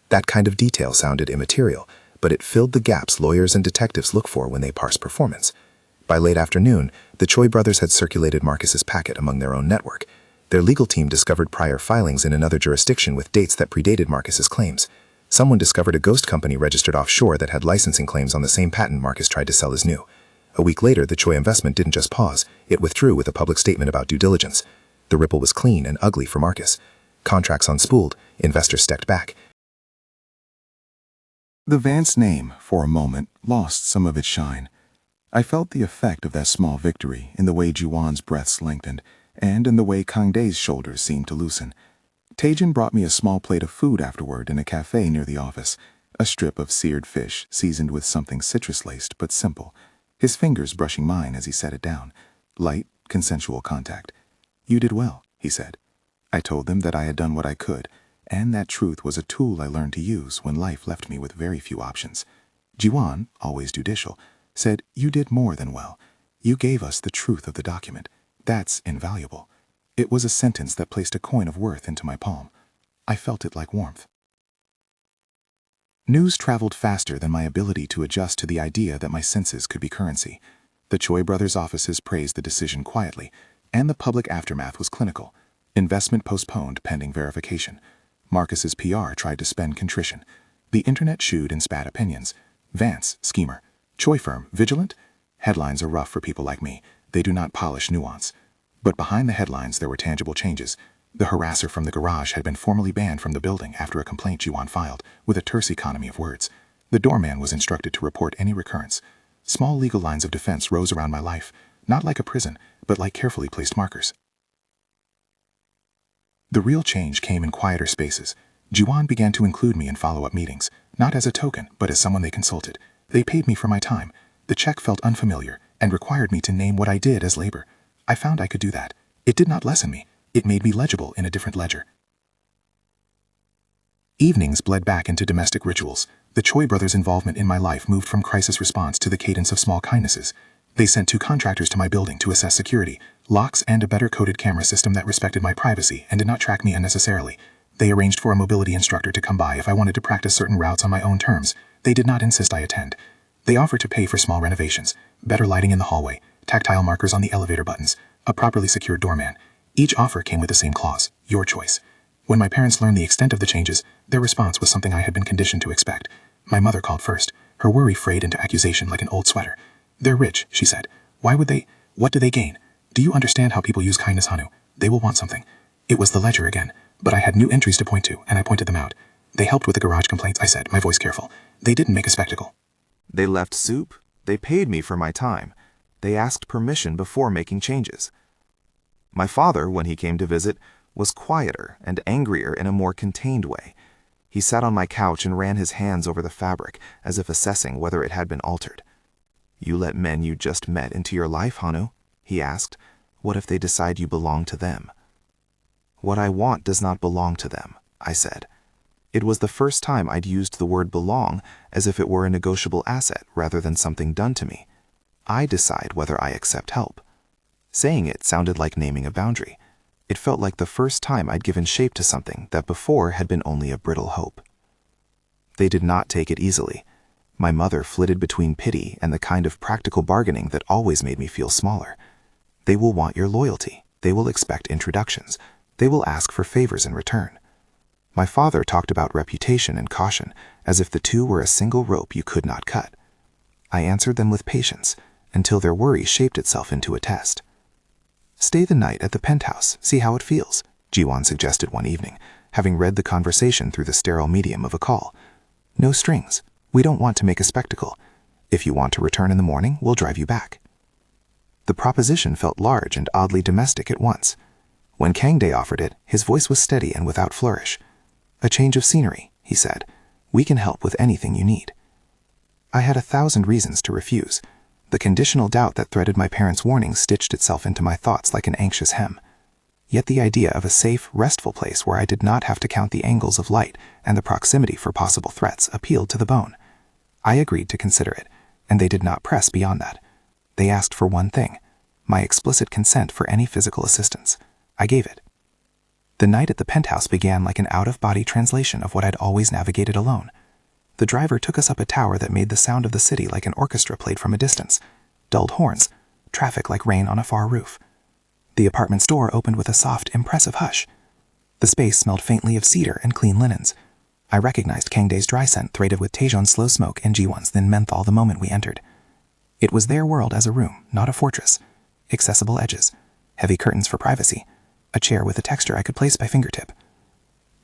That kind of detail sounded immaterial, but it filled the gaps lawyers and detectives look for when they parse performance. By late afternoon, the Choy brothers had circulated Marcus's packet among their own network. Their legal team discovered prior filings in another jurisdiction with dates that predated Marcus's claims. Someone discovered a ghost company registered offshore that had licensing claims on the same patent Marcus tried to sell as new. A week later, the Choy investment didn't just pause, it withdrew with a public statement about due diligence. The ripple was clean and ugly for Marcus. Contracts unspooled, investors stepped back. The Vance name, for a moment, lost some of its shine. I felt the effect of that small victory in the way Jiwan's breaths lengthened, and in the way Kangdae's shoulders seemed to loosen. Taejin brought me a small plate of food afterward in a cafe near the office, a strip of seared fish seasoned with something citrus-laced but simple, his fingers brushing mine as he set it down. Light, consensual contact. "You did well," he said. I told him that I had done what I could, and that truth was a tool I learned to use when life left me with very few options. Jiwan, always judicial, said, "You did more than well. You gave us the truth of the document. That's invaluable." It was a sentence that placed a coin of worth into my palm. I felt it like warmth. News traveled faster than my ability to adjust to the idea that my senses could be currency. The Choy brothers' offices praised the decision quietly, and the public aftermath was clinical. Investment postponed pending verification. Marcus's PR tried to spend contrition. The internet shooed and spat opinions. Vance, schemer. Choy firm, vigilant? Headlines are rough for people like me. They do not polish nuance. But behind the headlines there were tangible changes. The harasser from the garage had been formally banned from the building after a complaint Jiwon filed, with a terse economy of words. The doorman was instructed to report any recurrence. Small legal lines of defense rose around my life, not like a prison, but like carefully placed markers. The real change came in quieter spaces. Jiwon began to include me in follow-up meetings, not as a token, but as someone they consulted. They paid me for my time. The check felt unfamiliar and required me to name what I did as labor. I found I could do that. It did not lessen me. It made me legible in a different ledger. Evenings bled back into domestic rituals. The Choy brothers' involvement in my life moved from crisis response to the cadence of small kindnesses. They sent 2 contractors to my building to assess security, locks and a better coded camera system that respected my privacy and did not track me unnecessarily. They arranged for a mobility instructor to come by if I wanted to practice certain routes on my own terms. They did not insist I attend. They offered to pay for small renovations, better lighting in the hallway, tactile markers on the elevator buttons, a properly secured doorman. Each offer came with the same clause, your choice. When my parents learned the extent of the changes, their response was something I had been conditioned to expect. My mother called first, her worry frayed into accusation like an old sweater. They're rich, she said. Why would they? What do they gain? Do you understand how people use kindness, Hanu? They will want something. It was the ledger again, but I had new entries to point to, and I pointed them out. They helped with the garage complaints, I said, my voice careful. They didn't make a spectacle. They left soup. They paid me for my time. They asked permission before making changes. My father, when he came to visit, was quieter and angrier in a more contained way. He sat on my couch and ran his hands over the fabric, as if assessing whether it had been altered. You let men you just met into your life, Hanu? He asked. What if they decide you belong to them? What I want does not belong to them, I said. It was the first time I'd used the word belong as if it were a negotiable asset rather than something done to me. I decide whether I accept help. Saying it sounded like naming a boundary. It felt like the first time I'd given shape to something that before had been only a brittle hope. They did not take it easily. My mother flitted between pity and the kind of practical bargaining that always made me feel smaller. They will want your loyalty. They will expect introductions. They will ask for favors in return. My father talked about reputation and caution, as if the two were a single rope you could not cut. I answered them with patience, until their worry shaped itself into a test. Stay the night at the penthouse, see how it feels, Jiwon suggested one evening, having read the conversation through the sterile medium of a call. No strings. We don't want to make a spectacle. If you want to return in the morning, we'll drive you back. The proposition felt large and oddly domestic at once. When Kangdae offered it, his voice was steady and without flourish. A change of scenery, he said. We can help with anything you need. I had 1,000 reasons to refuse. The conditional doubt that threaded my parents' warnings stitched itself into my thoughts like an anxious hem. Yet the idea of a safe, restful place where I did not have to count the angles of light and the proximity for possible threats appealed to the bone. I agreed to consider it, and they did not press beyond that. They asked for one thing, my explicit consent for any physical assistance. I gave it. The night at the penthouse began like an out-of-body translation of what I'd always navigated alone. The driver took us up a tower that made the sound of the city like an orchestra played from a distance. Dulled horns, traffic like rain on a far roof. The apartment's door opened with a soft, impressive hush. The space smelled faintly of cedar and clean linens. I recognized Kangdae's dry scent threaded with Taejeon's slow smoke and Jiwon's thin menthol the moment we entered. It was their world as a room, not a fortress. Accessible edges, heavy curtains for privacy, a chair with a texture I could place by fingertip.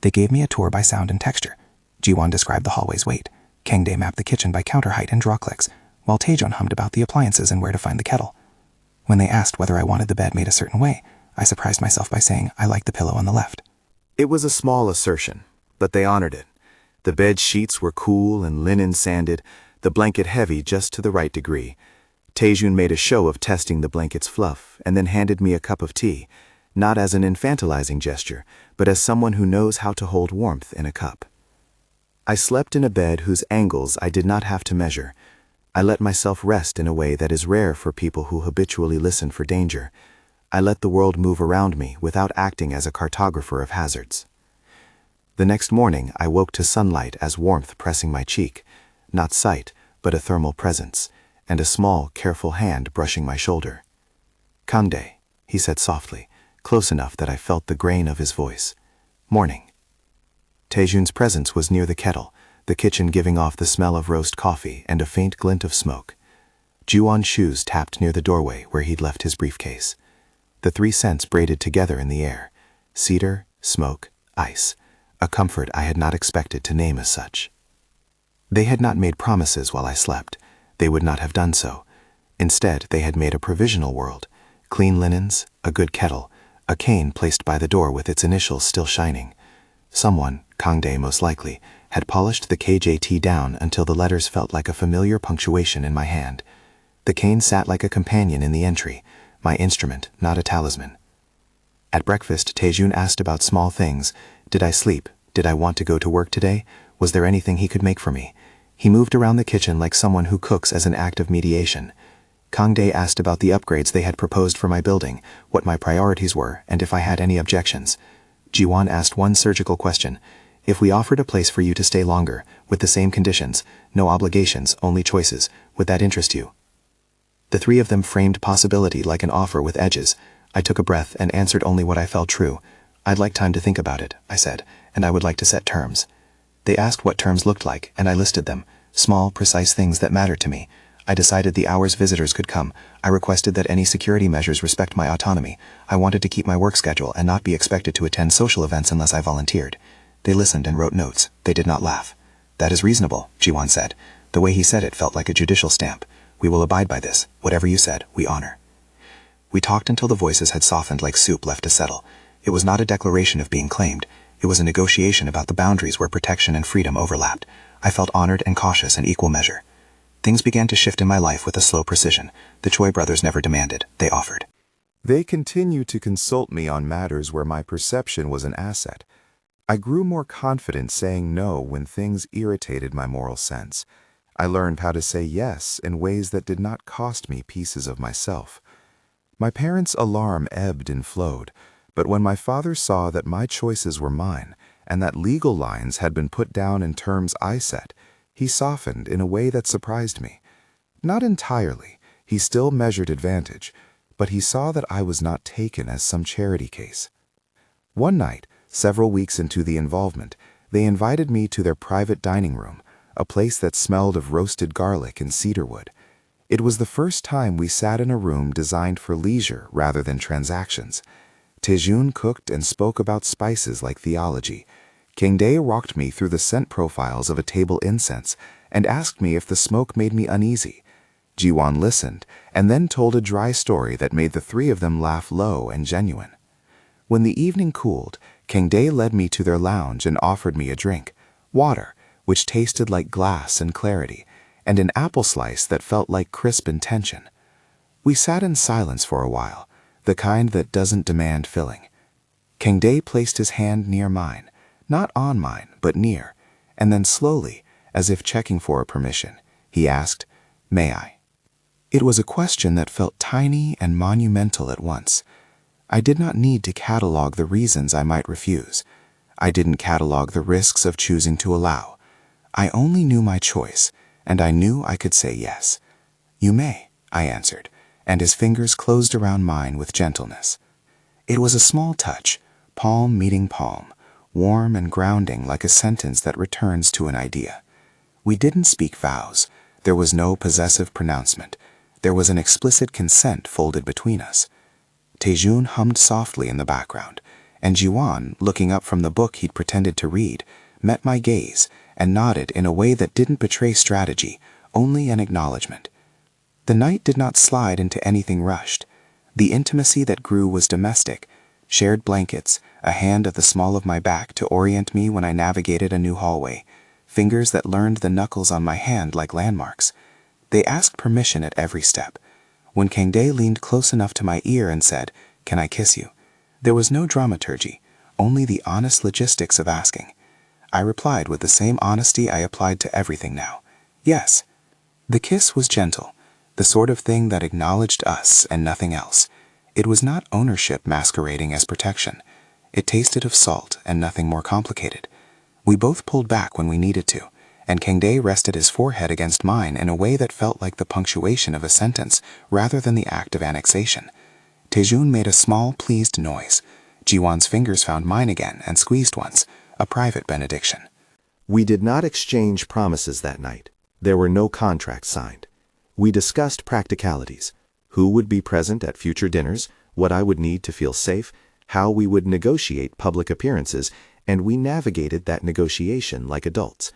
They gave me a tour by sound and texture. Jiwon described the hallway's weight. Kangdae mapped the kitchen by counter height and draw clicks, while Taejeon hummed about the appliances and where to find the kettle. When they asked whether I wanted the bed made a certain way, I surprised myself by saying I liked the pillow on the left. It was a small assertion, but they honored it. The bed sheets were cool and linen sanded, the blanket heavy just to the right degree. Taejeon made a show of testing the blanket's fluff and then handed me a cup of tea, not as an infantilizing gesture, but as someone who knows how to hold warmth in a cup. I slept in a bed whose angles I did not have to measure. I let myself rest in a way that is rare for people who habitually listen for danger. I let the world move around me without acting as a cartographer of hazards. The next morning, I woke to sunlight as warmth pressing my cheek, not sight, but a thermal presence, and a small, careful hand brushing my shoulder. "Kangdae," he said softly, close enough that I felt the grain of his voice. "Morning." Taejun's presence was near the kettle, the kitchen giving off the smell of roast coffee and a faint glint of smoke. Jiwon's shoes tapped near the doorway where he'd left his briefcase. The three scents braided together in the air: cedar, smoke, ice, a comfort I had not expected to name as such. They had not made promises while I slept. They would not have done so. Instead, they had made a provisional world: clean linens, a good kettle, a cane placed by the door with its initials still shining. Someone, Kangdae most likely, had polished the KJT down until the letters felt like a familiar punctuation in my hand. The cane sat like a companion in the entry, my instrument, not a talisman. At breakfast, Taejun asked about small things. Did I sleep? Did I want to go to work today? Was there anything he could make for me? He moved around the kitchen like someone who cooks as an act of mediation. Kangdae asked about the upgrades they had proposed for my building, what my priorities were, and if I had any objections. Jiwon asked one surgical question: if we offered a place for you to stay longer, with the same conditions, no obligations, only choices, would that interest you? The three of them framed possibility like an offer with edges. I took a breath and answered only what I felt true. I'd like time to think about it, I said, and I would like to set terms. They asked what terms looked like, and I listed them, small, precise things that mattered to me. I decided the hours visitors could come. I requested that any security measures respect my autonomy. I wanted to keep my work schedule and not be expected to attend social events unless I volunteered. They listened and wrote notes. They did not laugh. That is reasonable, Jiwon said. The way he said it felt like a judicial stamp. We will abide by this. Whatever you said, we honor. We talked until the voices had softened like soup left to settle. It was not a declaration of being claimed. It was a negotiation about the boundaries where protection and freedom overlapped. I felt honored and cautious in equal measure. Things began to shift in my life with a slow precision. The Choy brothers never demanded, they offered. They continued to consult me on matters where my perception was an asset. I grew more confident saying no when things irritated my moral sense. I learned how to say yes in ways that did not cost me pieces of myself. My parents' alarm ebbed and flowed, but when my father saw that my choices were mine and that legal lines had been put down in terms I set, he softened in a way that surprised me. Not entirely, he still measured advantage, but he saw that I was not taken as some charity case. One night, several weeks into the involvement, they invited me to their private dining room, a place that smelled of roasted garlic and cedarwood. It was the first time we sat in a room designed for leisure rather than transactions. Taejun cooked and spoke about spices like theology. Kangdae walked me through the scent profiles of a table incense and asked me if the smoke made me uneasy. Jiwon listened and then told a dry story that made the three of them laugh low and genuine. When the evening cooled, Kangdae led me to their lounge and offered me a drink, water, which tasted like glass and clarity, and an apple slice that felt like crisp intention. We sat in silence for a while, the kind that doesn't demand filling. Kangdae placed his hand near mine, not on mine, but near, and then slowly, as if checking for a permission, he asked, "May I?" It was a question that felt tiny and monumental at once. I did not need to catalog the reasons I might refuse. I didn't catalog the risks of choosing to allow. I only knew my choice, and I knew I could say yes. "You may," I answered, and his fingers closed around mine with gentleness. It was a small touch, palm meeting palm, warm and grounding like a sentence that returns to an idea. We didn't speak vows. There was no possessive pronouncement. There was an explicit consent folded between us. Taejun hummed softly in the background, and Jiwon, looking up from the book he'd pretended to read, met my gaze and nodded in a way that didn't betray strategy, only an acknowledgement. The night did not slide into anything rushed. The intimacy that grew was domestic, shared blankets, a hand at the small of my back to orient me when I navigated a new hallway, fingers that learned the knuckles on my hand like landmarks. They asked permission at every step. When Kangdae leaned close enough to my ear and said, "Can I kiss you?" there was no dramaturgy, only the honest logistics of asking. I replied with the same honesty I applied to everything now. Yes. The kiss was gentle, the sort of thing that acknowledged us and nothing else. It was not ownership masquerading as protection. It tasted of salt and nothing more complicated. We both pulled back when we needed to, and Kangdae rested his forehead against mine in a way that felt like the punctuation of a sentence rather than the act of annexation. Taejun made a small, pleased noise. Jiwon's fingers found mine again and squeezed once, a private benediction. We did not exchange promises that night. There were no contracts signed. We discussed practicalities: who would be present at future dinners, what I would need to feel safe, how we would negotiate public appearances, and we navigated that negotiation like adults.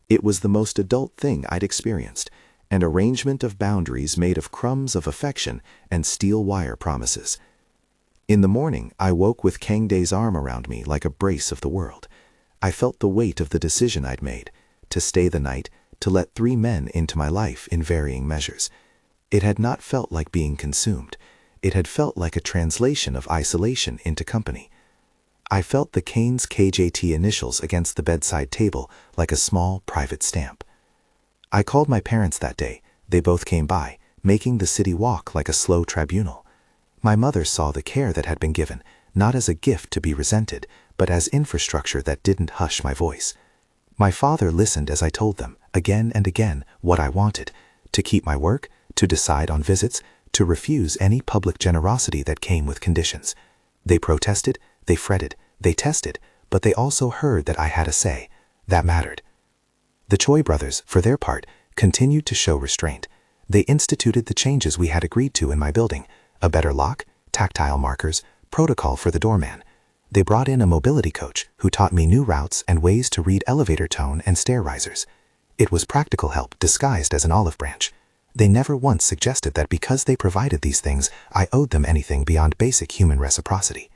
It was the most adult thing I'd experienced, an arrangement of boundaries made of crumbs of affection and steel wire promises. In the morning, I woke with Kangdae's arm around me like a brace of the world. I felt the weight of the decision I'd made, to stay the night, to let 3 men into my life in varying measures. It had not felt like being consumed. It had felt like a translation of isolation into company. I felt the Kane's KJT initials against the bedside table like a small private stamp. I called my parents that day. They both came by, making the city walk like a slow tribunal. My mother saw the care that had been given, not as a gift to be resented, but as infrastructure that didn't hush my voice. My father listened as I told them, again and again, what I wanted: to keep my work, to decide on visits, to refuse any public generosity that came with conditions. They protested, they fretted, they tested, but they also heard that I had a say. That mattered. The Choy brothers, for their part, continued to show restraint. They instituted the changes we had agreed to in my building: a better lock, tactile markers, protocol for the doorman. They brought in a mobility coach who taught me new routes and ways to read elevator tone and stair risers. It was practical help disguised as an olive branch. They never once suggested that because they provided these things, I owed them anything beyond basic human reciprocity.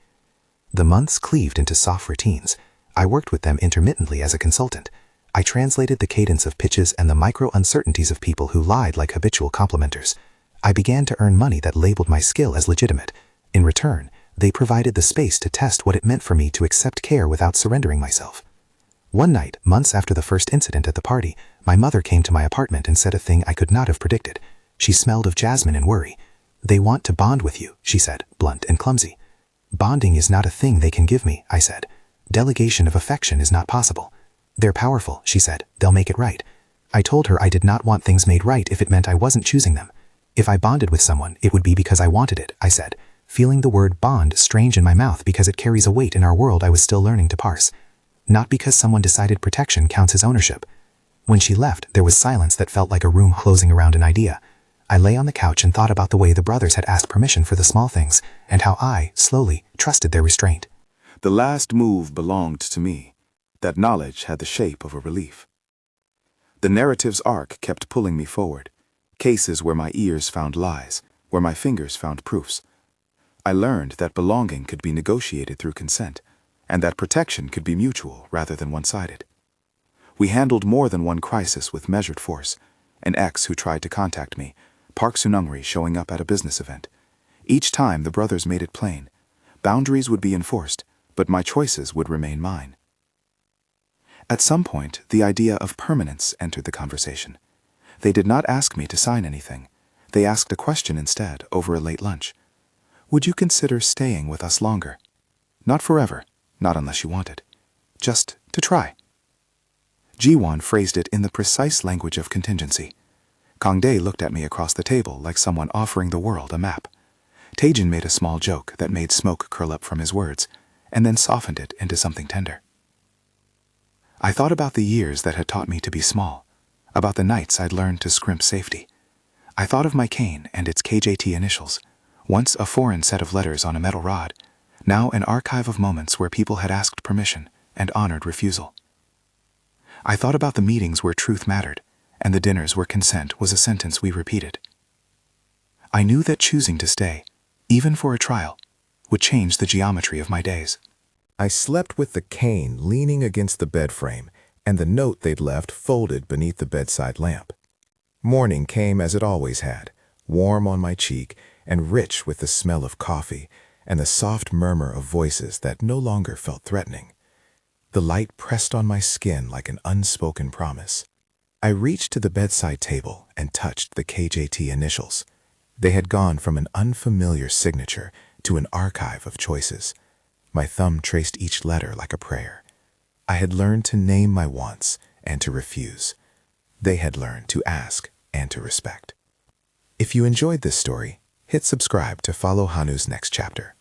The months cleaved into soft routines. I worked with them intermittently as a consultant. I translated the cadence of pitches and the micro-uncertainties of people who lied like habitual complimenters. I began to earn money that labeled my skill as legitimate. In return, they provided the space to test what it meant for me to accept care without surrendering myself. One night, months after the first incident at the party, my mother came to my apartment and said a thing I could not have predicted. She smelled of jasmine and worry. "They want to bond with you," she said, blunt and clumsy. "Bonding is not a thing they can give me," I said. "Delegation of affection is not possible." "They're powerful," she said. "They'll make it right." I told her I did not want things made right if it meant I wasn't choosing them. "If I bonded with someone, it would be because I wanted it," I said, feeling the word bond strange in my mouth because it carries a weight in our world I was still learning to parse. Not because someone decided protection counts as ownership. When she left, there was silence that felt like a room closing around an idea. I lay on the couch and thought about the way the brothers had asked permission for the small things, and how I, slowly, trusted their restraint. The last move belonged to me. That knowledge had the shape of a relief. The narrative's arc kept pulling me forward. Cases where my ears found lies, where my fingers found proofs. I learned that belonging could be negotiated through consent, and that protection could be mutual rather than one-sided. We handled more than one crisis with measured force. An ex who tried to contact me, Park Sunungri showing up at a business event. Each time the brothers made it plain. Boundaries would be enforced, but my choices would remain mine. At some point, the idea of permanence entered the conversation. They did not ask me to sign anything. They asked a question instead over a late lunch. "Would you consider staying with us longer? Not forever, not unless you wanted. Just to try." Jiwon phrased it in the precise language of contingency. Kangdae looked at me across the table like someone offering the world a map. Taejin made a small joke that made smoke curl up from his words, and then softened it into something tender. I thought about the years that had taught me to be small, about the nights I'd learned to scrimp safety. I thought of my cane and its KJT initials, once a foreign set of letters on a metal rod, now an archive of moments where people had asked permission and honored refusal. I thought about the meetings where truth mattered, and the dinners where consent was a sentence we repeated. I knew that choosing to stay, even for a trial, would change the geometry of my days. I slept with the cane leaning against the bed frame and the note they'd left folded beneath the bedside lamp. Morning came as it always had, warm on my cheek and rich with the smell of coffee and the soft murmur of voices that no longer felt threatening. The light pressed on my skin like an unspoken promise. I reached to the bedside table and touched the KJT initials. They had gone from an unfamiliar signature to an archive of choices. My thumb traced each letter like a prayer. I had learned to name my wants and to refuse. They had learned to ask and to respect. If you enjoyed this story, hit subscribe to follow Hanu's next chapter.